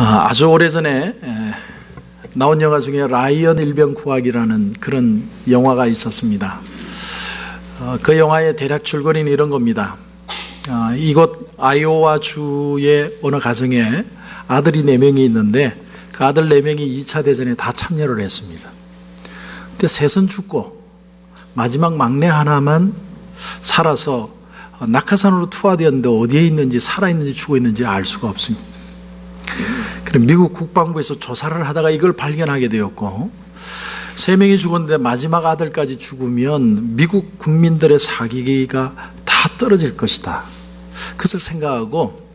아주 오래전에 나온 영화 중에 라이언 일병 구하기라는 그런 영화가 있었습니다. 그 영화의 대략 줄거리는 이런 겁니다. 이곳 아이오와 주의 어느 가정에 아들이 4명이 있는데 그 아들 4명이 2차 대전에 다 참여를 했습니다. 근데 셋은 죽고 마지막 막내 하나만 살아서 낙하산으로 투하되었는데 어디에 있는지 살아있는지 죽어있는지 알 수가 없습니다. 그럼 미국 국방부에서 조사를 하다가 이걸 발견하게 되었고 3명이 죽었는데 마지막 아들까지 죽으면 미국 국민들의 사기가 다 떨어질 것이다. 그것을 생각하고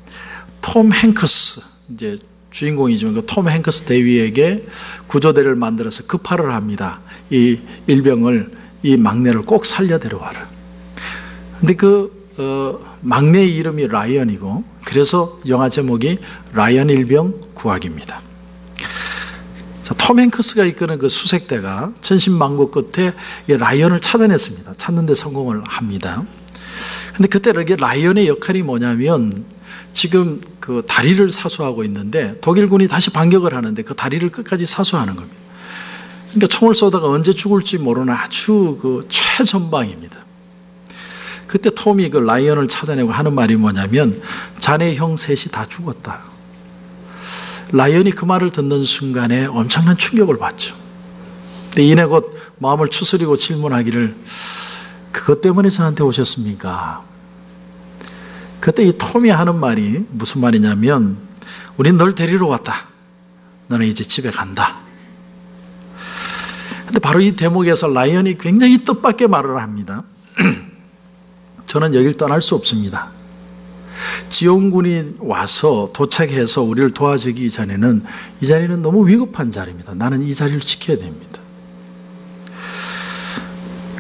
톰 행크스, 이제 주인공이지만 그 톰 행크스 대위에게 구조대를 만들어서 급파를 합니다. 이 일병을, 이 막내를 꼭 살려 데려와라. 근데 막내의 이름이 라이언이고 그래서 영화 제목이 라이언 일병 구하기입니다. 톰 행크스가 이끄는 그 수색대가 천신만고 끝에 라이언을 찾아냈습니다. 찾는 데 성공을 합니다. 근데 그때 이렇게 라이언의 역할이 뭐냐면 지금 그 다리를 사수하고 있는데 독일군이 다시 반격을 하는데 그 다리를 끝까지 사수하는 겁니다. 그러니까 총을 쏘다가 언제 죽을지 모르는 아주 그 최전방입니다. 그때 톰이 그 라이언을 찾아내고 하는 말이 뭐냐면 자네 형 셋이 다 죽었다. 라이언이 그 말을 듣는 순간에 엄청난 충격을 받죠. 근데 이내 곧 마음을 추스리고 질문하기를 그것 때문에 저한테 오셨습니까? 그때 이 톰이 하는 말이 무슨 말이냐면 우린 널 데리러 왔다. 너는 이제 집에 간다. 근데 바로 이 대목에서 라이언이 굉장히 뜻밖의 말을 합니다. 저는 여길 떠날 수 없습니다. 지원군이 와서 도착해서 우리를 도와주기 전에는 이 자리는 너무 위급한 자리입니다. 나는 이 자리를 지켜야 됩니다.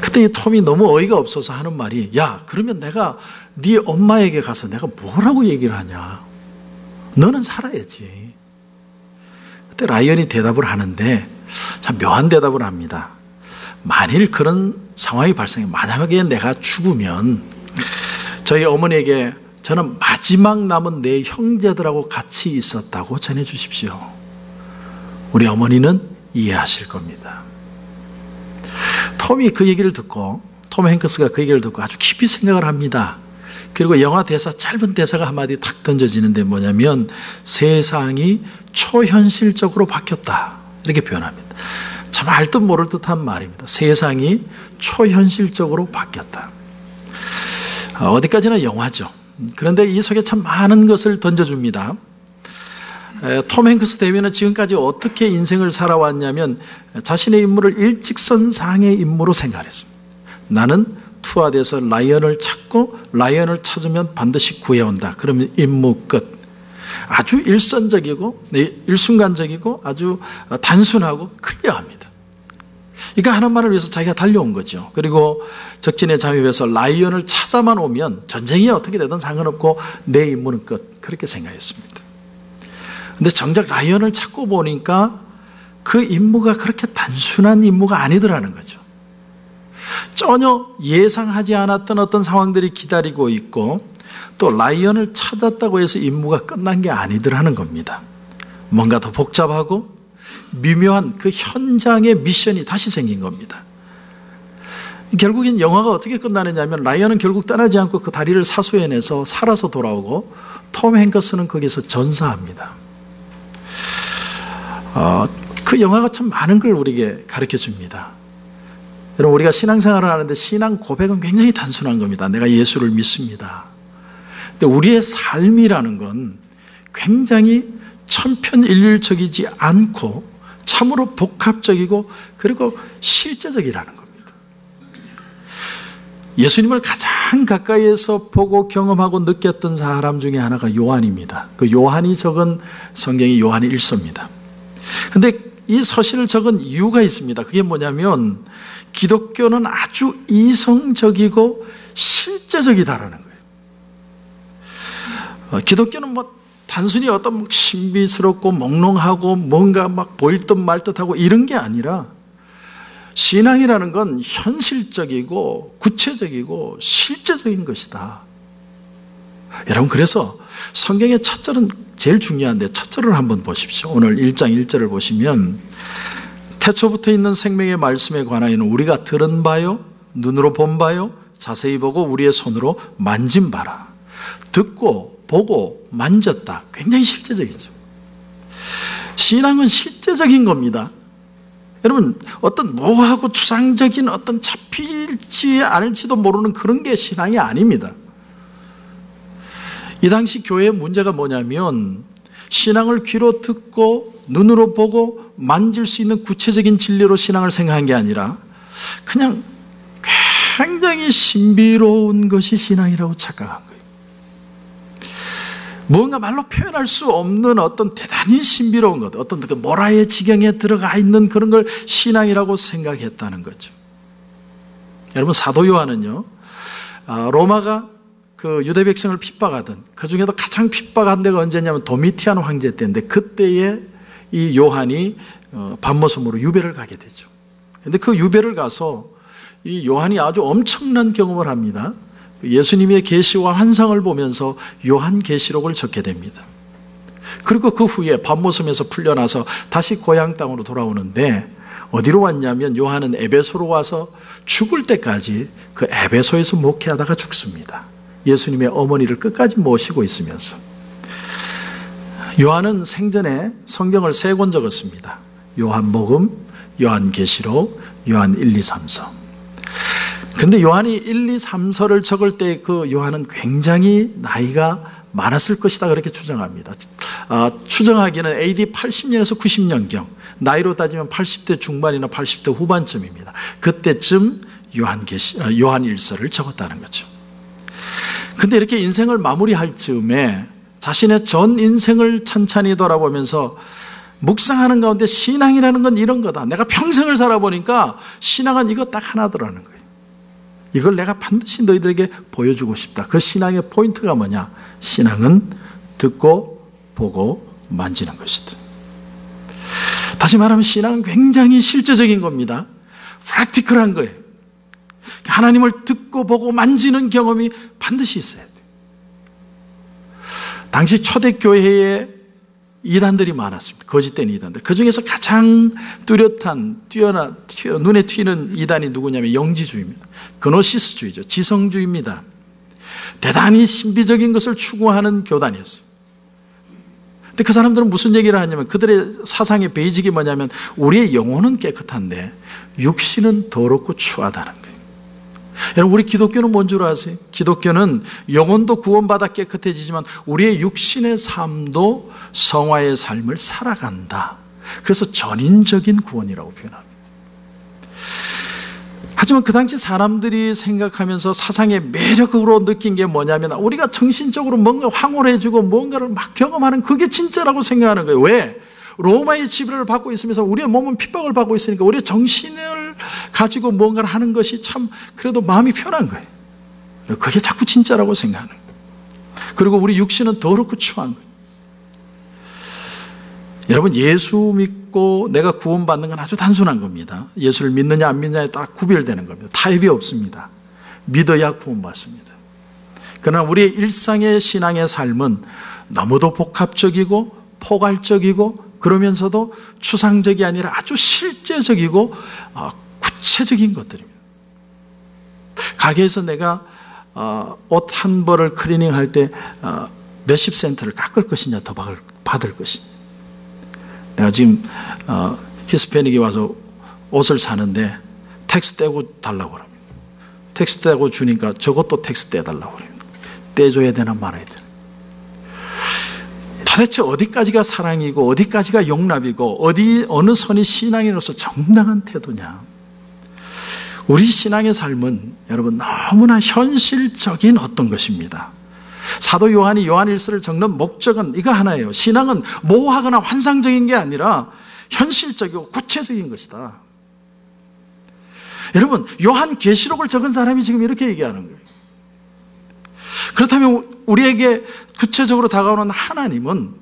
그때 이 톰이 너무 어이가 없어서 하는 말이 야, 그러면 내가 네 엄마에게 가서 내가 뭐라고 얘기를 하냐. 너는 살아야지. 그때 라이언이 대답을 하는데 참 묘한 대답을 합니다. 만일 그런 상황이 발생해 만약에 내가 죽으면 저희 어머니에게 저는 마지막 남은 내 형제들하고 같이 있었다고 전해주십시오. 우리 어머니는 이해하실 겁니다. 톰이 그 얘기를 듣고 톰 행크스가 그 얘기를 듣고 아주 깊이 생각을 합니다. 그리고 영화 대사 짧은 대사가 한마디 탁 던져지는데 뭐냐면 세상이 초현실적으로 바뀌었다 이렇게 표현합니다. 참 알 듯 모를 듯한 말입니다. 세상이 초현실적으로 바뀌었다. 어디까지나 영화죠. 그런데 이 속에 참 많은 것을 던져줍니다. 톰 행크스 대위는 지금까지 어떻게 인생을 살아왔냐면 자신의 인물을 일직선상의 인물로 생각했습니다. 나는 투하돼서 라이언을 찾고 라이언을 찾으면 반드시 구해온다. 그러면 임무 끝. 아주 일선적이고 일순간적이고 아주 단순하고 클리어합니다. 그러니까 하는 말을 위해서 자기가 달려온 거죠. 그리고 적진에 잠입해서 라이언을 찾아만 오면 전쟁이 어떻게 되든 상관없고 내 임무는 끝. 그렇게 생각했습니다. 그런데 정작 라이언을 찾고 보니까 그 임무가 그렇게 단순한 임무가 아니더라는 거죠. 전혀 예상하지 않았던 어떤 상황들이 기다리고 있고 또 라이언을 찾았다고 해서 임무가 끝난 게 아니더라는 겁니다. 뭔가 더 복잡하고 미묘한 그 현장의 미션이 다시 생긴 겁니다. 결국엔 영화가 어떻게 끝나느냐 하면 라이언은 결국 떠나지 않고 그 다리를 사수해내서 살아서 돌아오고 톰 행크스는 거기서 전사합니다. 그 영화가 참 많은 걸 우리에게 가르쳐 줍니다. 여러분 우리가 신앙생활을 하는데 신앙 고백은 굉장히 단순한 겁니다. 내가 예수를 믿습니다. 근데 우리의 삶이라는 건 굉장히 천편일률적이지 않고 참으로 복합적이고 그리고 실제적이라는 겁니다. 예수님을 가장 가까이에서 보고 경험하고 느꼈던 사람 중에 하나가 요한입니다. 그 요한이 적은 성경이 요한 1서입니다. 그런데 이 서신을 적은 이유가 있습니다. 그게 뭐냐면 기독교는 아주 이성적이고 실제적이다라는 거예요. 기독교는 단순히 어떤 신비스럽고 몽롱하고 뭔가 막 보일 듯 말 듯하고 이런 게 아니라 신앙이라는 건 현실적이고 구체적이고 실제적인 것이다. 여러분 그래서 성경의 첫 절은 제일 중요한데 첫 절을 한번 보십시오. 오늘 1장 1절을 보시면 태초부터 있는 생명의 말씀에 관하여는 우리가 들은 바요 눈으로 본 바요 자세히 보고 우리의 손으로 만진 바라. 듣고 보고 만졌다. 굉장히 실제적이죠. 신앙은 실제적인 겁니다. 여러분, 어떤 모호하고 추상적인 어떤 잡힐지 않을지도 모르는 그런 게 신앙이 아닙니다. 이 당시 교회의 문제가 뭐냐면 신앙을 귀로 듣고 눈으로 보고 만질 수 있는 구체적인 진리로 신앙을 생각한 게 아니라 그냥 굉장히 신비로운 것이 신앙이라고 착각한 거예요. 무언가 말로 표현할 수 없는 어떤 대단히 신비로운 것, 어떤 그 모라의 지경에 들어가 있는 그런 걸 신앙이라고 생각했다는 거죠. 여러분, 사도 요한은요, 로마가 그 유대 백성을 핍박하던 그 중에도 가장 핍박한 데가 언제냐면 도미티안 황제 때인데 그때에 이 요한이 밤모섬으로 유배를 가게 되죠. 그런데 그 유배를 가서 이 요한이 아주 엄청난 경험을 합니다. 예수님의 계시와 환상을 보면서 요한계시록을 적게 됩니다. 그리고 그 후에 밤모섬에서 풀려나서 다시 고향 땅으로 돌아오는데 어디로 왔냐면 요한은 에베소로 와서 죽을 때까지 그 에베소에서 목회하다가 죽습니다. 예수님의 어머니를 끝까지 모시고 있으면서. 요한은 생전에 성경을 3권 적었습니다. 요한복음, 요한계시록, 요한 1, 2, 3서. 근데 요한이 1, 2, 3서를 적을 때 그 요한은 굉장히 나이가 많았을 것이다 그렇게 추정합니다. 추정하기는 AD 80년에서 90년경, 나이로 따지면 80대 중반이나 80대 후반쯤입니다. 그때쯤 요한 1서를 적었다는 거죠. 근데 이렇게 인생을 마무리할 즈음에 자신의 전 인생을 찬찬히 돌아보면서 묵상하는 가운데 신앙이라는 건 이런 거다. 내가 평생을 살아보니까 신앙은 이거 딱 하나더라는 거예요. 이걸 내가 반드시 너희들에게 보여주고 싶다. 그 신앙의 포인트가 뭐냐? 신앙은 듣고 보고 만지는 것이다. 다시 말하면 신앙은 굉장히 실제적인 겁니다. 프랙티컬한 거예요. 하나님을 듣고 보고 만지는 경험이 반드시 있어야 돼요. 당시 초대교회에 이단들이 많았습니다. 거짓된 이단들. 그 중에서 가장 뚜렷한, 눈에 튀는 이단이 누구냐면 영지주의입니다. 그노시스주의죠. 지성주의입니다. 대단히 신비적인 것을 추구하는 교단이었어요. 근데 그 사람들은 무슨 얘기를 하냐면 그들의 사상의 베이직이 뭐냐면 우리의 영혼은 깨끗한데 육신은 더럽고 추하다는 거예요. 여러분, 우리 기독교는 뭔 줄 아세요? 기독교는 영혼도 구원받아 깨끗해지지만 우리의 육신의 삶도 성화의 삶을 살아간다. 그래서 전인적인 구원이라고 표현합니다. 하지만 그 당시 사람들이 생각하면서 사상의 매력으로 느낀 게 뭐냐면 우리가 정신적으로 뭔가 황홀해지고 뭔가를 막 경험하는 그게 진짜라고 생각하는 거예요. 왜? 로마의 지배를 받고 있으면서 우리의 몸은 핍박을 받고 있으니까 우리의 정신을 가지고 뭔가를 하는 것이 참 그래도 마음이 편한 거예요. 그게 자꾸 진짜라고 생각하는 거예요. 그리고 우리 육신은 더럽고 추한 거예요. 여러분, 예수 믿고 내가 구원받는 건 아주 단순한 겁니다. 예수를 믿느냐 안 믿느냐에 따라 구별되는 겁니다. 타협이 없습니다. 믿어야 구원받습니다. 그러나 우리의 일상의 신앙의 삶은 너무도 복합적이고 포괄적이고 그러면서도 추상적이 아니라 아주 실제적이고 구체적인 것들입니다. 가게에서 내가 옷 한 벌을 클리닝할 때 몇십 센트를 깎을 것이냐 더 받을 것이냐. 내가 지금 히스패닉이 와서 옷을 사는데 텍스 떼고 달라고 합니다. 텍스 떼고 주니까 저것도 텍스 떼달라고 합니다. 떼줘야 되나 말아야 되나. 도대체 어디까지가 사랑이고 어디까지가 용납이고 어느 선이 신앙인으로서 정당한 태도냐. 우리 신앙의 삶은 여러분 너무나 현실적인 어떤 것입니다. 사도 요한이 요한 1서를 적는 목적은 이거 하나예요. 신앙은 모호하거나 환상적인 게 아니라 현실적이고 구체적인 것이다. 여러분, 요한 계시록을 적은 사람이 지금 이렇게 얘기하는 거예요. 그렇다면 우리에게 구체적으로 다가오는 하나님은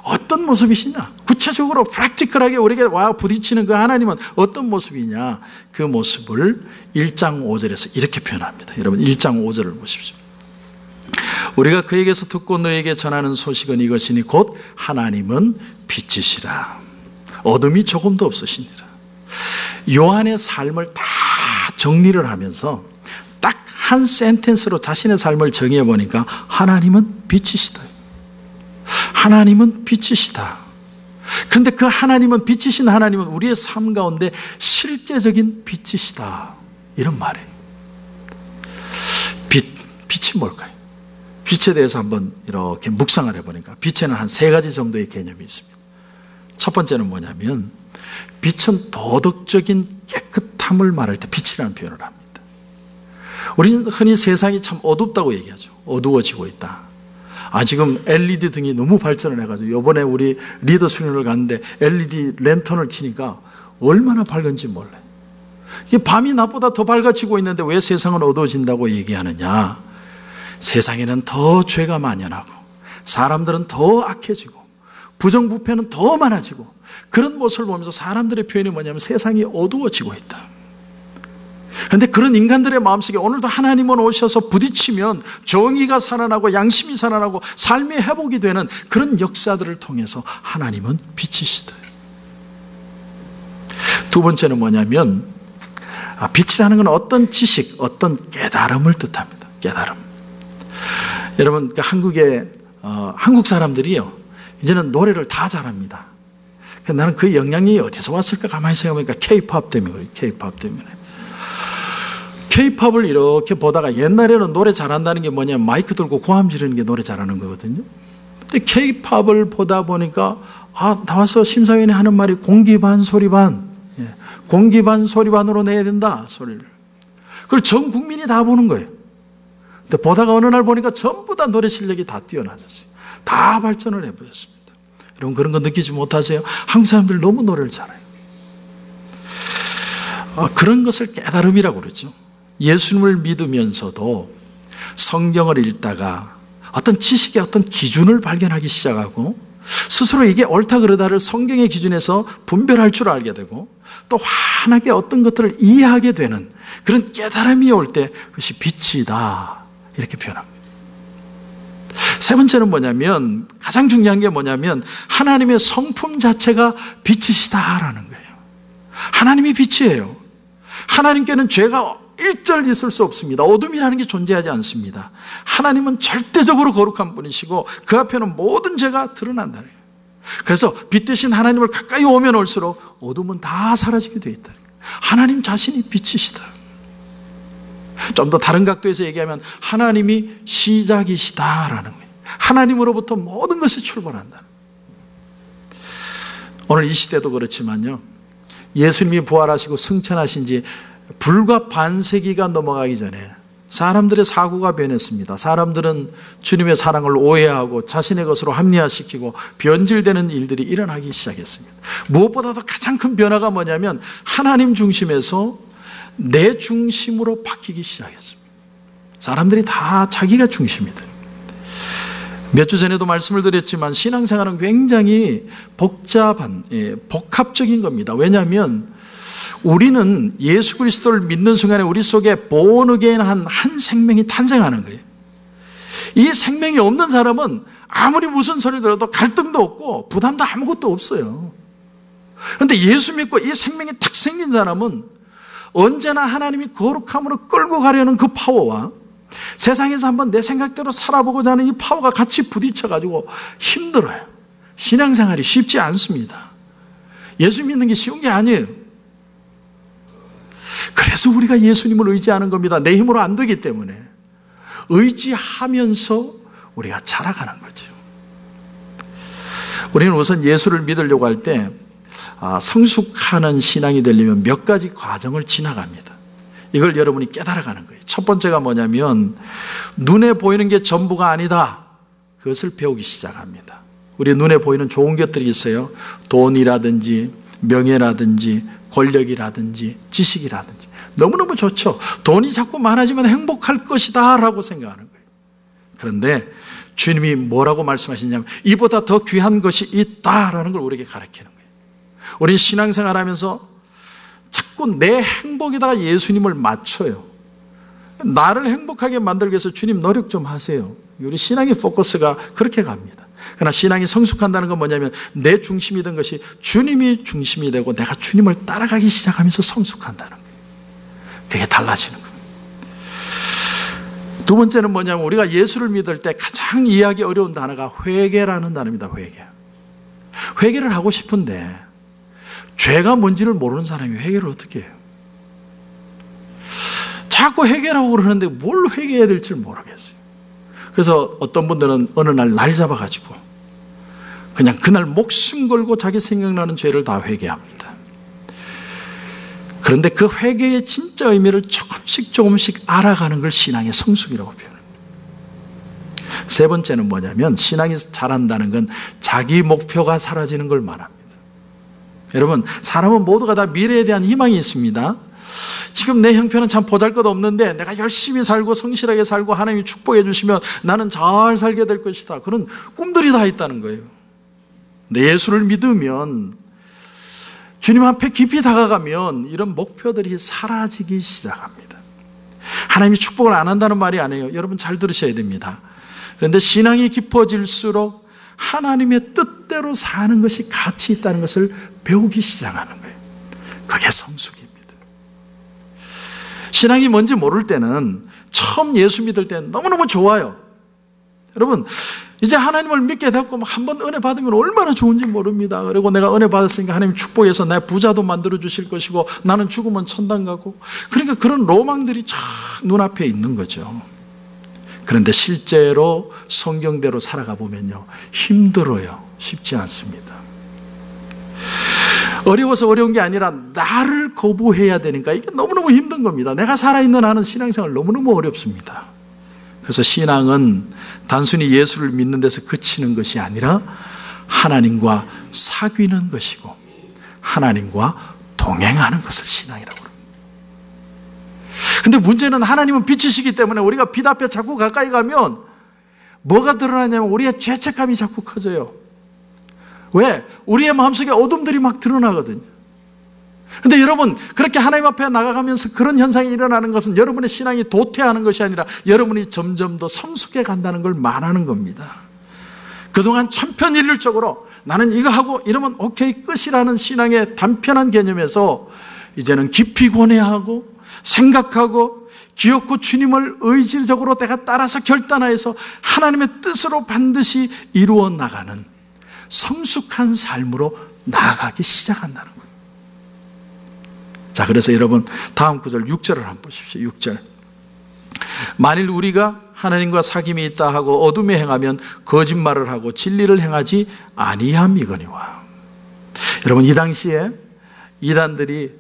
어떤 모습이시냐? 구체적으로 프랙티컬하게 우리에게 와 부딪히는 그 하나님은 어떤 모습이냐? 그 모습을 1장 5절에서 이렇게 표현합니다. 여러분 1장 5절을 보십시오. 우리가 그에게서 듣고 너에게 전하는 소식은 이것이니 곧 하나님은 빛이시라. 어둠이 조금도 없으시니라. 요한의 삶을 다 정리를 하면서 딱 한 센텐스로 자신의 삶을 정의해 보니까 하나님은 빛이시다. 하나님은 빛이시다. 그런데 그 하나님은, 빛이신 하나님은 우리의 삶 가운데 실제적인 빛이시다, 이런 말이에요. 빛이 뭘까요? 빛에 대해서 한번 이렇게 묵상을 해보니까 빛에는 한 세 가지 정도의 개념이 있습니다. 첫 번째는 뭐냐면, 빛은 도덕적인 깨끗함을 말할 때 빛이라는 표현을 합니다. 우리는 흔히 세상이 참 어둡다고 얘기하죠. 어두워지고 있다. 지금 LED 등이 너무 발전을 해가지고 이번에 우리 리더 수련을 갔는데 LED 랜턴을 켜니까 얼마나 밝은지 몰라요. 이게 밤이 낮보다 더 밝아지고 있는데 왜 세상은 어두워진다고 얘기하느냐? 세상에는 더 죄가 만연하고 사람들은 더 악해지고 부정부패는 더 많아지고, 그런 모습을 보면서 사람들의 표현이 뭐냐면 세상이 어두워지고 있다. 그런데 그런 인간들의 마음속에 오늘도 하나님은 오셔서 부딪히면 정의가 살아나고 양심이 살아나고 삶이 회복이 되는 그런 역사들을 통해서 하나님은 빛이시다. 두 번째는 뭐냐면, 빛이라는 건 어떤 지식, 어떤 깨달음을 뜻합니다. 깨달음. 여러분, 한국 사람들이요, 이제는 노래를 다 잘합니다. 나는 그 영향이 어디서 왔을까 가만히 생각해보니까 K-POP 때문에 그래요. K-POP 때문에. K-POP을 이렇게 보다가, 옛날에는 노래 잘한다는 게 뭐냐면 마이크 들고 고함 지르는 게 노래 잘하는 거거든요. 근데 K-POP을 보다 보니까 나와서 심사위원이 하는 말이 공기 반 소리 반, 공기 반 소리 반으로 내야 된다, 소리를. 그걸 전 국민이 다 보는 거예요. 근데 보다가 어느 날 보니까 전부 다 노래 실력이 다 뛰어나졌어요. 다 발전을 해버렸습니다. 여러분, 그런 거 느끼지 못하세요? 한국 사람들 너무 노래를 잘해요. 그런 것을 깨달음이라고 그러죠. 예수님을 믿으면서도 성경을 읽다가 어떤 지식의 어떤 기준을 발견하기 시작하고, 스스로 이게 옳다 그러다를 성경의 기준에서 분별할 줄 알게 되고, 또 환하게 어떤 것들을 이해하게 되는 그런 깨달음이 올 때 그것이 빛이다, 이렇게 표현합니다. 세 번째는 뭐냐면, 가장 중요한 게 뭐냐면 하나님의 성품 자체가 빛이시다라는 거예요. 하나님이 빛이에요. 하나님께는 죄가 일절 있을 수 없습니다. 어둠이라는 게 존재하지 않습니다. 하나님은 절대적으로 거룩한 분이시고 그 앞에는 모든 죄가 드러난다는 거예요. 그래서 빛 대신 하나님을 가까이 오면 올수록 어둠은 다 사라지게 되어 있다. 하나님 자신이 빛이시다. 좀 더 다른 각도에서 얘기하면 하나님이 시작이시다라는 거예요. 하나님으로부터 모든 것이 출발한다는 거예요. 오늘 이 시대도 그렇지만요, 예수님이 부활하시고 승천하신 지 불과 반세기가 넘어가기 전에 사람들의 사고가 변했습니다. 사람들은 주님의 사랑을 오해하고 자신의 것으로 합리화시키고 변질되는 일들이 일어나기 시작했습니다. 무엇보다도 가장 큰 변화가 뭐냐면 하나님 중심에서 내 중심으로 바뀌기 시작했습니다. 사람들이 다 자기가 중심이다. 몇 주 전에도 말씀을 드렸지만 신앙생활은 굉장히 복합적인 겁니다. 왜냐하면 우리는 예수 그리스도를 믿는 순간에 우리 속에 born again 한 생명이 탄생하는 거예요. 이 생명이 없는 사람은 아무리 무슨 소리 들어도 갈등도 없고 부담도 아무것도 없어요. 그런데 예수 믿고 이 생명이 탁 생긴 사람은 언제나 하나님이 거룩함으로 끌고 가려는 그 파워와 세상에서 한번 내 생각대로 살아보고자 하는 이 파워가 같이 부딪혀가지고 힘들어요. 신앙생활이 쉽지 않습니다. 예수 믿는 게 쉬운 게 아니에요. 그래서 우리가 예수님을 의지하는 겁니다. 내 힘으로 안 되기 때문에. 의지하면서 우리가 자라가는 거죠. 우리는 우선 예수를 믿으려고 할 때 성숙하는 신앙이 되려면 몇 가지 과정을 지나갑니다. 이걸 여러분이 깨달아가는 거예요. 첫 번째가 뭐냐면 눈에 보이는 게 전부가 아니다. 그것을 배우기 시작합니다. 우리 눈에 보이는 좋은 것들이 있어요. 돈이라든지 명예라든지 권력이라든지 지식이라든지 너무너무 좋죠. 돈이 자꾸 많아지면 행복할 것이다 라고 생각하는 거예요. 그런데 주님이 뭐라고 말씀하시냐면 이보다 더 귀한 것이 있다라는 걸 우리에게 가르치는 거예요. 우리는 신앙생활하면서 자꾸 내 행복에다가 예수님을 맞춰요. 나를 행복하게 만들기 위해서 주님 노력 좀 하세요. 우리 신앙의 포커스가 그렇게 갑니다. 그러나 신앙이 성숙한다는 건 뭐냐면 내 중심이던 것이 주님이 중심이 되고 내가 주님을 따라가기 시작하면서 성숙한다는 거예요. 그게 달라지는 겁니다. 두 번째는 뭐냐면 우리가 예수를 믿을 때 가장 이해하기 어려운 단어가 회개라는 단어입니다. 회개를 하고 싶은데 죄가 뭔지를 모르는 사람이 회개를 어떻게 해요? 자꾸 회개라고 그러는데 뭘 회개해야 될지 모르겠어요. 그래서 어떤 분들은 어느 날 잡아가지고 그냥 그날 목숨 걸고 자기 생각나는 죄를 다 회개합니다. 그런데 그 회개의 진짜 의미를 조금씩 알아가는 걸 신앙의 성숙이라고 표현합니다. 세 번째는 뭐냐면 신앙이 자란다는 건 자기 목표가 사라지는 걸 말합니다. 여러분, 사람은 모두가 다 미래에 대한 희망이 있습니다. 지금 내 형편은 참 보잘것없는데 내가 열심히 살고 성실하게 살고 하나님이 축복해 주시면 나는 잘 살게 될 것이다. 그런 꿈들이 다 있다는 거예요. 근데 예수를 믿으면 주님 앞에 깊이 다가가면 이런 목표들이 사라지기 시작합니다. 하나님이 축복을 안 한다는 말이 아니에요. 여러분 잘 들으셔야 됩니다. 그런데 신앙이 깊어질수록 하나님의 뜻대로 사는 것이 가치 있다는 것을 배우기 시작하는 거예요. 그게 성숙입니다. 신앙이 뭔지 모를 때는 처음 예수 믿을 때는 너무너무 좋아요. 여러분, 이제 하나님을 믿게 됐고 한번 은혜 받으면 얼마나 좋은지 모릅니다. 그리고 내가 은혜 받았으니까 하나님 축복해서 내 부자도 만들어 주실 것이고 나는 죽으면 천당 가고, 그러니까 그런 로망들이 쫙 눈앞에 있는 거죠. 그런데 실제로 성경대로 살아가 보면요, 힘들어요. 쉽지 않습니다. 어려워서 어려운 게 아니라 나를 거부해야 되니까 이게 너무너무 힘든 겁니다. 내가 살아있는 한은 신앙생활 너무너무 어렵습니다. 그래서 신앙은 단순히 예수를 믿는 데서 그치는 것이 아니라 하나님과 사귀는 것이고 하나님과 동행하는 것을 신앙이라고 합니다. 근데 문제는 하나님은 빛이시기 때문에 우리가 빛 앞에 자꾸 가까이 가면 뭐가 드러나냐면 우리의 죄책감이 자꾸 커져요. 왜? 우리의 마음속에 어둠들이 막 드러나거든요. 근데 여러분, 그렇게 하나님 앞에 나가가면서 그런 현상이 일어나는 것은 여러분의 신앙이 도태하는 것이 아니라 여러분이 점점 더 성숙해 간다는 걸 말하는 겁니다. 그동안 천편일률적으로 나는 이거 하고 이러면 오케이 끝이라는 신앙의 단편한 개념에서 이제는 깊이 고뇌하고 생각하고 기어코 주님을 의지적으로 내가 따라서 결단하여서 하나님의 뜻으로 반드시 이루어 나가는 성숙한 삶으로 나아가기 시작한다는 거예요. 자, 그래서 여러분 다음 구절 6절을 한번 보십시오. 6절. 만일 우리가 하나님과 사귐이 있다 하고 어둠에 행하면 거짓말을 하고 진리를 행하지 아니함이거니와. 여러분, 이 당시에 이단들이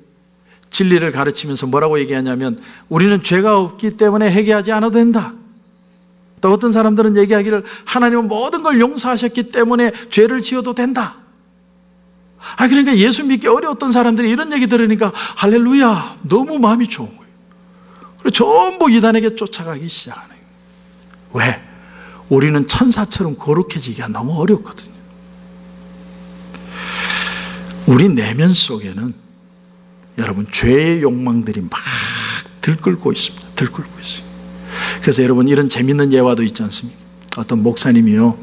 진리를 가르치면서 뭐라고 얘기하냐면 우리는 죄가 없기 때문에 회개하지 않아도 된다. 또 어떤 사람들은 얘기하기를 하나님은 모든 걸 용서하셨기 때문에 죄를 지어도 된다. 그러니까 예수 믿기 어려웠던 사람들이 이런 얘기 들으니까 할렐루야, 너무 마음이 좋은 거예요. 그리고 전부 이단에게 쫓아가기 시작하는 거예요. 왜? 우리는 천사처럼 거룩해지기가 너무 어렵거든요. 우리 내면 속에는 여러분 죄의 욕망들이 막 들끓고 있습니다. 들끓고 있어요. 그래서 여러분 이런 재밌는 예화도 있지 않습니까? 어떤 목사님이요,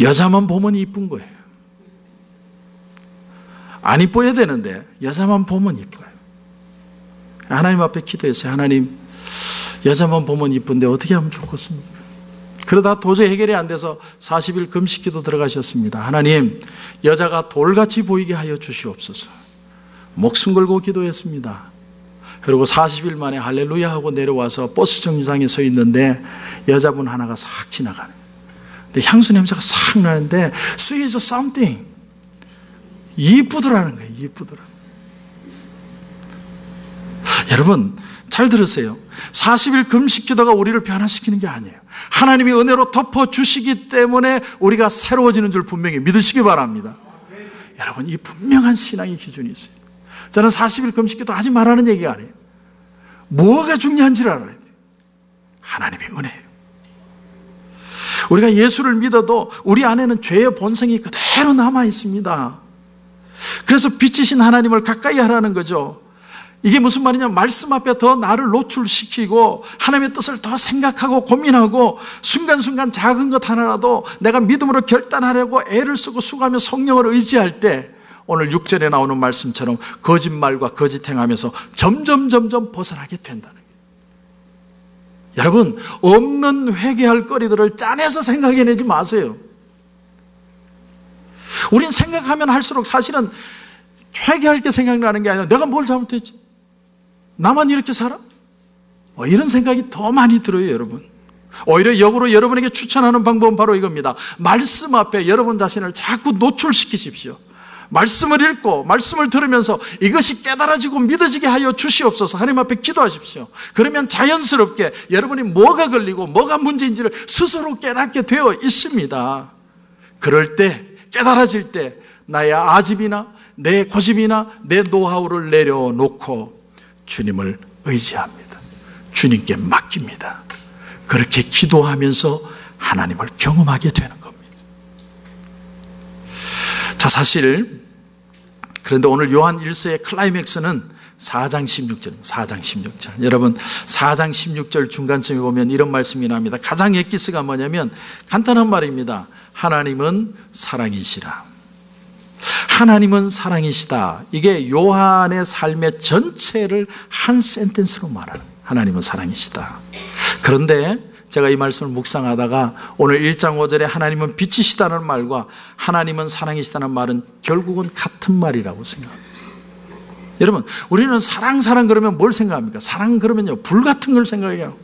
여자만 보면 이쁜 거예요. 안 이뻐야 되는데 여자만 보면 이뻐요. 하나님 앞에 기도했어요. 하나님, 여자만 보면 이쁜데 어떻게 하면 좋겠습니까? 그러다 도저히 해결이 안 돼서 40일 금식기도 들어가셨습니다. 하나님, 여자가 돌같이 보이게 하여 주시옵소서. 목숨 걸고 기도했습니다. 그리고 40일 만에 할렐루야 하고 내려와서 버스 정류장에 서 있는데 여자분 하나가 싹 지나가는 거예요. 근데 향수 냄새가 싹 나는데 She is something. 이쁘더라는 거예요. 이쁘더라. 여러분 잘 들으세요. 40일 금식 기도가 우리를 변화시키는 게 아니에요. 하나님이 은혜로 덮어주시기 때문에 우리가 새로워지는 줄 분명히 믿으시기 바랍니다. 여러분, 이 분명한 신앙의 기준이 있어요. 저는 40일 금식 기도 하지 말라는 얘기가 아니에요. 뭐가 중요한지를 알아야 돼요. 하나님의 은혜예요. 우리가 예수를 믿어도 우리 안에는 죄의 본성이 그대로 남아 있습니다. 그래서 빛이신 하나님을 가까이 하라는 거죠. 이게 무슨 말이냐? 말씀 앞에 더 나를 노출시키고 하나님의 뜻을 더 생각하고 고민하고 순간순간 작은 것 하나라도 내가 믿음으로 결단하려고 애를 쓰고 수고하며 성령을 의지할 때 오늘 6절에 나오는 말씀처럼 거짓말과 거짓행하면서 점점 벗어나게 된다는 거예요. 여러분, 없는 회개할 거리들을 짜내서 생각해내지 마세요. 우린 생각하면 할수록 사실은 회개할 게 생각나는 게 아니라 내가 뭘 잘못했지? 나만 이렇게 살아? 이런 생각이 더 많이 들어요, 여러분. 오히려 역으로 여러분에게 추천하는 방법은 바로 이겁니다. 말씀 앞에 여러분 자신을 자꾸 노출시키십시오. 말씀을 읽고 말씀을 들으면서 이것이 깨달아지고 믿어지게 하여 주시옵소서. 하나님 앞에 기도하십시오. 그러면 자연스럽게 여러분이 뭐가 걸리고 뭐가 문제인지를 스스로 깨닫게 되어 있습니다. 그럴 때, 깨달아질 때 나의 아집이나 내 고집이나 내 노하우를 내려놓고 주님을 의지합니다. 주님께 맡깁니다. 그렇게 기도하면서 하나님을 경험하게 되는 겁니다. 자, 사실 그런데 오늘 요한 1서의 클라이맥스는 4장 16절입니다. 4장 16절. 여러분, 4장 16절 중간쯤에 보면 이런 말씀이 나옵니다. 가장 엑기스가 뭐냐면 간단한 말입니다. 하나님은 사랑이시라. 하나님은 사랑이시다. 이게 요한의 삶의 전체를 한 센텐스로 말하는 거예요. 하나님은 사랑이시다. 그런데 제가 이 말씀을 묵상하다가 오늘 1장 5절에 하나님은 빛이시다는 말과 하나님은 사랑이시다는 말은 결국은 같은 말이라고 생각합니다. 여러분, 우리는 사랑 그러면 뭘 생각합니까? 사랑 그러면요, 불 같은 걸 생각해요.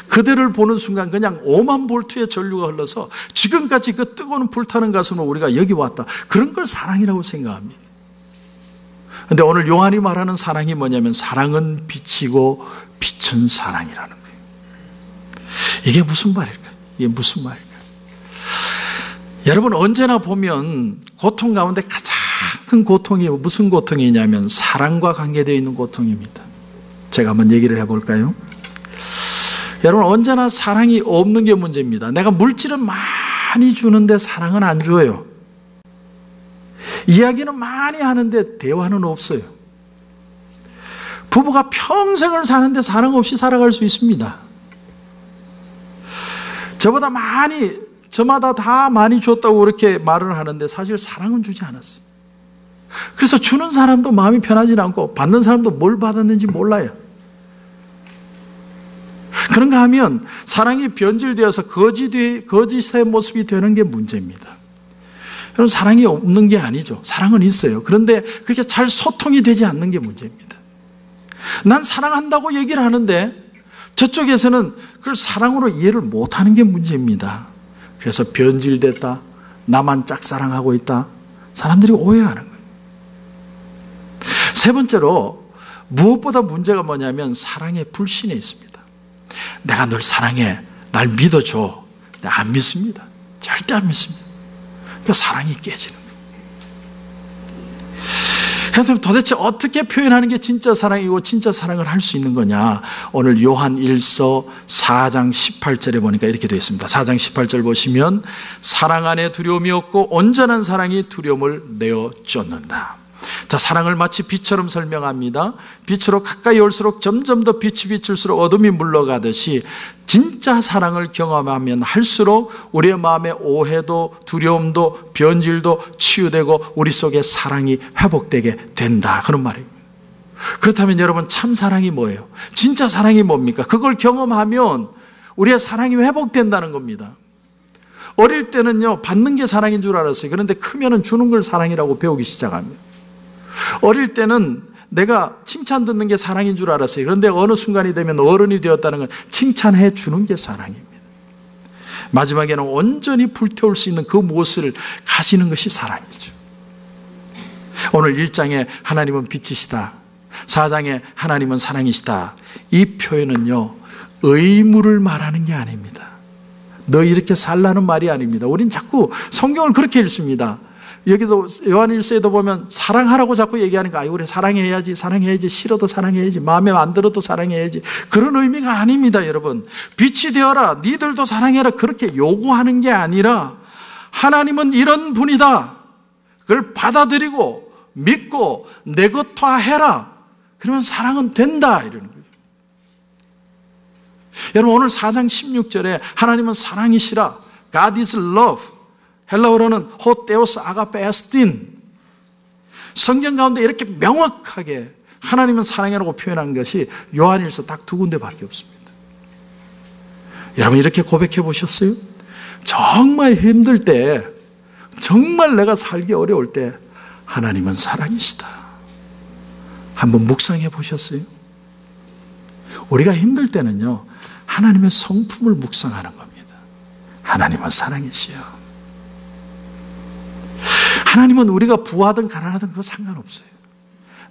그들을 보는 순간 그냥 5만 볼트의 전류가 흘러서 지금까지 그 뜨거운 불타는 가슴으로 우리가 여기 왔다. 그런 걸 사랑이라고 생각합니다. 그런데 오늘 요한이 말하는 사랑이 뭐냐면 사랑은 빛이고 빛은 사랑이라는 거예요. 이게 무슨 말일까요? 이게 무슨 말일까요? 여러분, 언제나 보면 고통 가운데 가장 큰 고통이 무슨 고통이냐면 사랑과 관계되어 있는 고통입니다. 제가 한번 얘기를 해볼까요? 여러분, 언제나 사랑이 없는 게 문제입니다. 내가 물질은 많이 주는데 사랑은 안 줘요. 이야기는 많이 하는데 대화는 없어요. 부부가 평생을 사는데 사랑 없이 살아갈 수 있습니다. 저마다 다 많이 줬다고 그렇게 말을 하는데 사실 사랑은 주지 않았어요. 그래서 주는 사람도 마음이 편하지 않고 받는 사람도 뭘 받았는지 몰라요. 그런가 하면 사랑이 변질되어서 거짓의 모습이 되는 게 문제입니다. 여러분, 사랑이 없는 게 아니죠. 사랑은 있어요. 그런데 그게 잘 소통이 되지 않는 게 문제입니다. 난 사랑한다고 얘기를 하는데 저쪽에서는 그걸 사랑으로 이해를 못하는 게 문제입니다. 그래서 변질됐다, 나만 짝사랑하고 있다, 사람들이 오해하는 거예요. 세 번째로 무엇보다 문제가 뭐냐면 사랑의 불신에 있습니다. 내가 널 사랑해, 날 믿어줘. 내가 안 믿습니다. 절대 안 믿습니다. 그러니까 사랑이 깨지는 거예요. 그럼 도대체 어떻게 표현하는 게 진짜 사랑이고 진짜 사랑을 할 수 있는 거냐? 오늘 요한 1서 4장 18절에 보니까 이렇게 되어 있습니다. 4장 18절 보시면 사랑 안에 두려움이 없고 온전한 사랑이 두려움을 내어 쫓는다. 자, 사랑을 마치 빛처럼 설명합니다. 빛으로 가까이 올수록 점점 더 빛이 비출수록 어둠이 물러가듯이 진짜 사랑을 경험하면 할수록 우리의 마음의 오해도 두려움도 변질도 치유되고 우리 속에 사랑이 회복되게 된다. 그런 말입니다. 그렇다면 여러분, 참 사랑이 뭐예요? 진짜 사랑이 뭡니까? 그걸 경험하면 우리의 사랑이 회복된다는 겁니다. 어릴 때는요, 받는 게 사랑인 줄 알았어요. 그런데 크면은 주는 걸 사랑이라고 배우기 시작합니다. 어릴 때는 내가 칭찬 듣는 게 사랑인 줄 알았어요. 그런데 어느 순간이 되면 어른이 되었다는 건 칭찬해 주는 게 사랑입니다. 마지막에는 온전히 불태울 수 있는 그 무엇을 가지는 것이 사랑이죠. 오늘 1장에 하나님은 빛이시다, 4장에 하나님은 사랑이시다, 이 표현은요, 의무를 말하는 게 아닙니다. 너 이렇게 살라는 말이 아닙니다. 우린 자꾸 성경을 그렇게 읽습니다. 여기도 요한 1서에도 보면 사랑하라고 자꾸 얘기하니까 우리 사랑해야지, 싫어도 사랑해야지, 마음에 안 들어도 사랑해야지, 그런 의미가 아닙니다. 여러분, 빛이 되어라, 니들도 사랑해라, 그렇게 요구하는 게 아니라 하나님은 이런 분이다, 그걸 받아들이고 믿고 내 것화 해라, 그러면 사랑은 된다 이러는 거예요. 여러분 오늘 4장 16절에 하나님은 사랑이시라, God is love, 헬라어로는 호 테오스 아가페 에스틴, 성경 가운데 이렇게 명확하게 하나님은 사랑이라고 표현한 것이 요한일서 딱 2군데밖에 없습니다. 여러분 이렇게 고백해 보셨어요? 정말 힘들 때, 정말 내가 살기 어려울 때 하나님은 사랑이시다, 한번 묵상해 보셨어요? 우리가 힘들 때는요, 하나님의 성품을 묵상하는 겁니다. 하나님은 사랑이시여. 하나님은 우리가 부하든 가난하든 그거 상관없어요.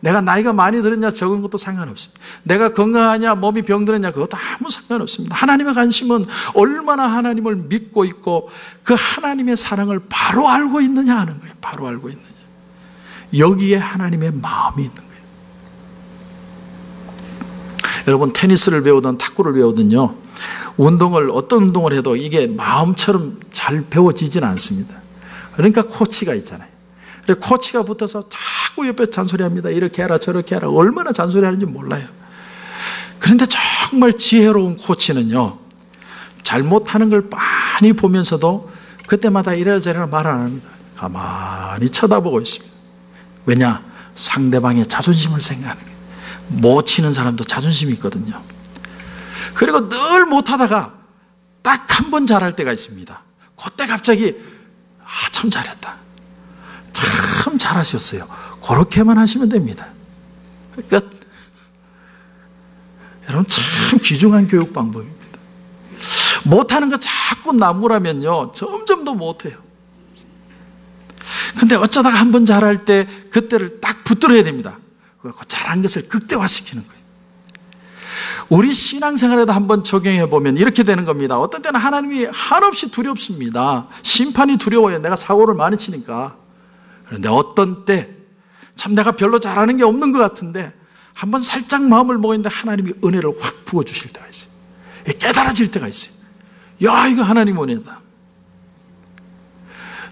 내가 나이가 많이 들었냐 적은 것도 상관없습니다. 내가 건강하냐 몸이 병들었냐 그것도 아무 상관없습니다. 하나님의 관심은 얼마나 하나님을 믿고 있고 그 하나님의 사랑을 바로 알고 있느냐 하는 거예요. 바로 알고 있느냐. 여기에 하나님의 마음이 있는 거예요. 여러분 테니스를 배우든 탁구를 배우든요, 어떤 운동을 해도 이게 마음처럼 잘 배워지지는 않습니다. 그러니까 코치가 있잖아요. 코치가 붙어서 자꾸 옆에 잔소리합니다. 이렇게 해라 저렇게 해라. 얼마나 잔소리하는지 몰라요. 그런데 정말 지혜로운 코치는요, 잘못하는 걸 많이 보면서도 그때마다 이래저래 말 안 합니다. 가만히 쳐다보고 있습니다. 왜냐? 상대방의 자존심을 생각하는 거예요. 못 치는 사람도 자존심이 있거든요. 그리고 늘 못하다가 딱 한 번 잘할 때가 있습니다. 그때 갑자기 참 잘했다, 참 잘하셨어요, 그렇게만 하시면 됩니다. 끝. 여러분 참 귀중한 교육 방법입니다. 못하는 거 자꾸 나무라면요 점점 더 못해요. 근데 어쩌다가 한 번 잘할 때 그때를 딱 붙들어야 됩니다. 그 잘한 것을 극대화시키는 거예요. 우리 신앙생활에도 한번 적용해 보면 이렇게 되는 겁니다. 어떤 때는 하나님이 한없이 두렵습니다. 심판이 두려워요. 내가 사고를 많이 치니까. 그런데 어떤 때 참 내가 별로 잘하는 게 없는 것 같은데 한번 살짝 마음을 먹었는데 하나님이 은혜를 확 부어주실 때가 있어요. 깨달아질 때가 있어요. 야, 이거 하나님 은혜다.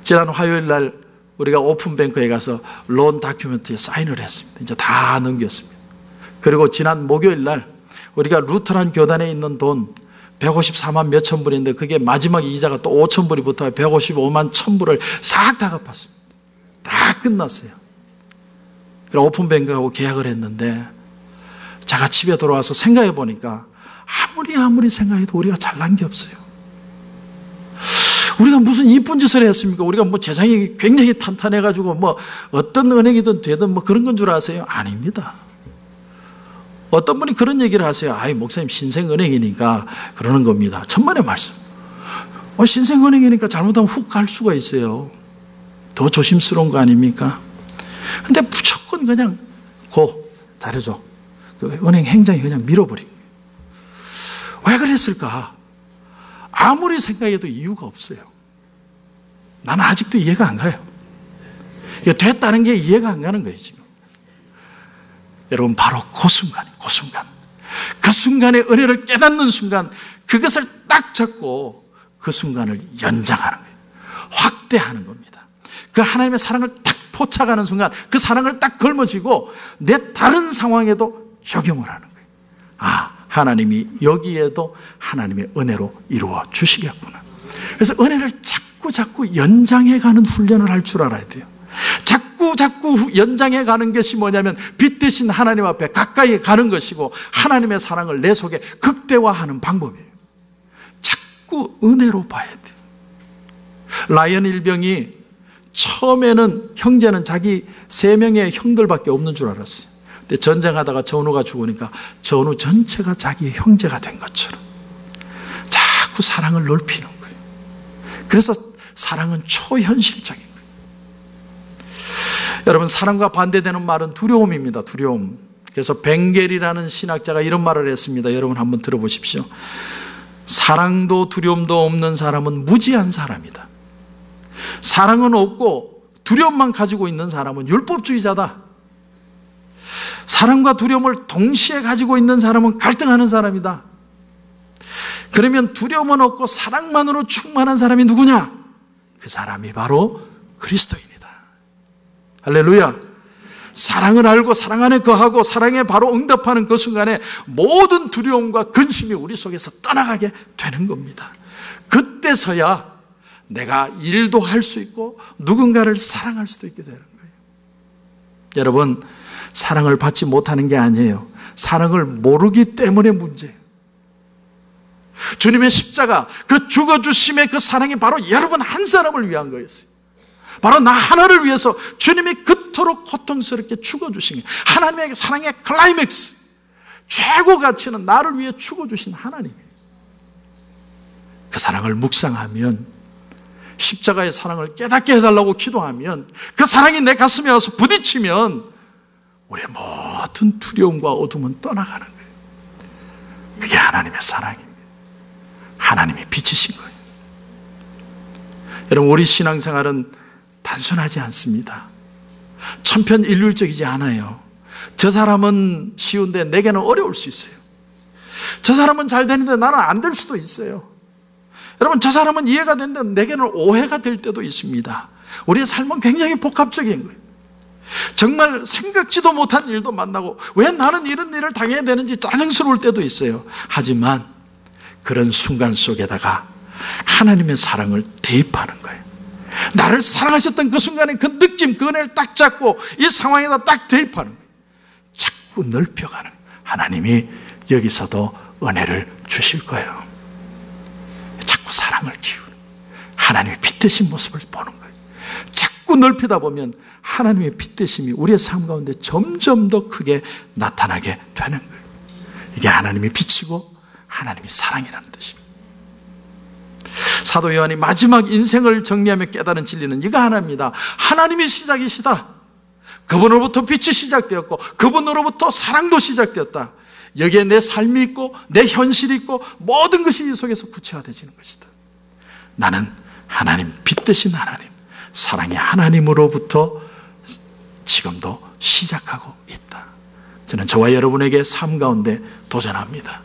지난 화요일 날 우리가 오픈뱅크에 가서 론 다큐멘터리에 사인을 했습니다. 이제 다 넘겼습니다. 그리고 지난 목요일 날 우리가 루터란 교단에 있는 돈 154만 몇천 불인데 그게 마지막 이자가 또 5천 불이 붙어요. 155만 1,000불을 싹 다 갚았습니다. 다 끝났어요. 그래서 오픈뱅크하고 계약을 했는데 제가 집에 돌아와서 생각해 보니까 아무리 생각해도 우리가 잘난 게 없어요. 우리가 무슨 이쁜 짓을 했습니까? 우리가 뭐 재산이 굉장히 탄탄해가지고 뭐 어떤 은행이든 되든 뭐 그런 건 줄 아세요? 아닙니다. 어떤 분이 그런 얘기를 하세요. 아이, 목사님 신생은행이니까 그러는 겁니다. 천만의 말씀. 신생은행이니까 잘못하면 훅 갈 수가 있어요. 더 조심스러운 거 아닙니까? 근데 무조건 그냥 잘해줘. 그 은행 행장이 그냥 밀어버린 거예요. 왜 그랬을까? 아무리 생각해도 이유가 없어요. 나는 아직도 이해가 안 가요. 이게 됐다는 게 이해가 안 가는 거예요, 지금. 여러분, 바로 그 순간에 은혜를 깨닫는 순간, 그것을 딱 잡고 그 순간을 연장하는 거예요. 확대하는 겁니다. 그 하나님의 사랑을 딱 포착하는 순간, 그 사랑을 딱 걸머쥐고 내 다른 상황에도 적용을 하는 거예요. 아, 하나님이 여기에도 하나님의 은혜로 이루어 주시겠구나. 그래서 은혜를 자꾸 연장해가는 훈련을 할 줄 알아야 돼요. 자꾸 연장해가는 것이 뭐냐면 빛 대신 하나님 앞에 가까이 가는 것이고 하나님의 사랑을 내 속에 극대화하는 방법이에요. 자꾸 은혜로 봐야 돼요. 라이언 일병이 처음에는 형제는 자기 3명의 형들밖에 없는 줄 알았어요. 근데 전쟁하다가 전우가 죽으니까 전우 전체가 자기의 형제가 된 것처럼 자꾸 사랑을 넓히는 거예요. 그래서 사랑은 초현실적인 거예요. 여러분, 사랑과 반대되는 말은 두려움입니다. 두려움. 그래서 벵겔이라는 신학자가 이런 말을 했습니다. 여러분 한번 들어보십시오. 사랑도 두려움도 없는 사람은 무지한 사람이다. 사랑은 없고 두려움만 가지고 있는 사람은 율법주의자다. 사랑과 두려움을 동시에 가지고 있는 사람은 갈등하는 사람이다. 그러면 두려움은 없고 사랑만으로 충만한 사람이 누구냐? 그 사람이 바로 그리스도인이다. 할렐루야. 사랑을 알고 사랑 안에 거하고 사랑에 바로 응답하는 그 순간에 모든 두려움과 근심이 우리 속에서 떠나가게 되는 겁니다. 그때서야 내가 일도 할 수 있고 누군가를 사랑할 수도 있게 되는 거예요. 여러분, 사랑을 받지 못하는 게 아니에요. 사랑을 모르기 때문에 문제예요. 주님의 십자가, 그 죽어주심의 그 사랑이 바로 여러분 한 사람을 위한 거였어요. 바로 나 하나를 위해서 주님이 그토록 고통스럽게 죽어주신 거예요. 하나님의 사랑의 클라이맥스, 최고 가치는 나를 위해 죽어주신 하나님이에요. 그 사랑을 묵상하면, 십자가의 사랑을 깨닫게 해달라고 기도하면, 그 사랑이 내 가슴에 와서 부딪히면 우리의 모든 두려움과 어둠은 떠나가는 거예요. 그게 하나님의 사랑입니다. 하나님이 빛이신 거예요. 여러분, 우리 신앙생활은 단순하지 않습니다. 천편일률적이지 않아요. 저 사람은 쉬운데 내게는 어려울 수 있어요. 저 사람은 잘 되는데 나는 안 될 수도 있어요. 여러분, 저 사람은 이해가 되는데 내게는 오해가 될 때도 있습니다. 우리의 삶은 굉장히 복합적인 거예요. 정말 생각지도 못한 일도 만나고 왜 나는 이런 일을 당해야 되는지 짜증스러울 때도 있어요. 하지만 그런 순간 속에다가 하나님의 사랑을 대입하는 거예요. 나를 사랑하셨던 그 순간에 그 느낌, 그 은혜를 딱 잡고 이 상황에다 딱 대입하는 거예요. 자꾸 넓혀가는 거예요. 하나님이 여기서도 은혜를 주실 거예요. 자꾸 사랑을 키우는, 하나님의 빛되신 모습을 보는 거예요. 자꾸 넓히다 보면 하나님의 빛되심이 우리의 삶 가운데 점점 더 크게 나타나게 되는 거예요. 이게 하나님의 빛이고 하나님의 사랑이라는 뜻입니다. 사도 요한이 마지막 인생을 정리하며 깨달은 진리는 이거 하나입니다. 하나님이 시작이시다. 그분으로부터 빛이 시작되었고 그분으로부터 사랑도 시작되었다. 여기에 내 삶이 있고 내 현실이 있고 모든 것이 이 속에서 구체화되어지는 것이다. 나는 하나님, 빛되신 하나님, 사랑의 하나님으로부터 지금도 시작하고 있다. 저는 저와 여러분에게 삶 가운데 도전합니다.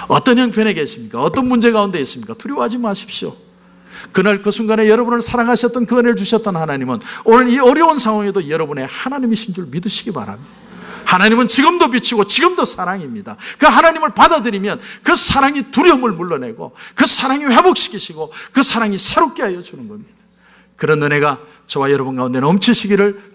어떤 형편에 계십니까? 어떤 문제 가운데 있습니까? 두려워하지 마십시오. 그날 그 순간에 여러분을 사랑하셨던, 그 은혜를 주셨던 하나님은 오늘 이 어려운 상황에도 여러분의 하나님이신 줄 믿으시기 바랍니다. 하나님은 지금도 빛이고 지금도 사랑입니다. 그 하나님을 받아들이면 그 사랑이 두려움을 물러내고 그 사랑이 회복시키시고 그 사랑이 새롭게 하여 주는 겁니다. 그런 은혜가 저와 여러분 가운데 넘치시기를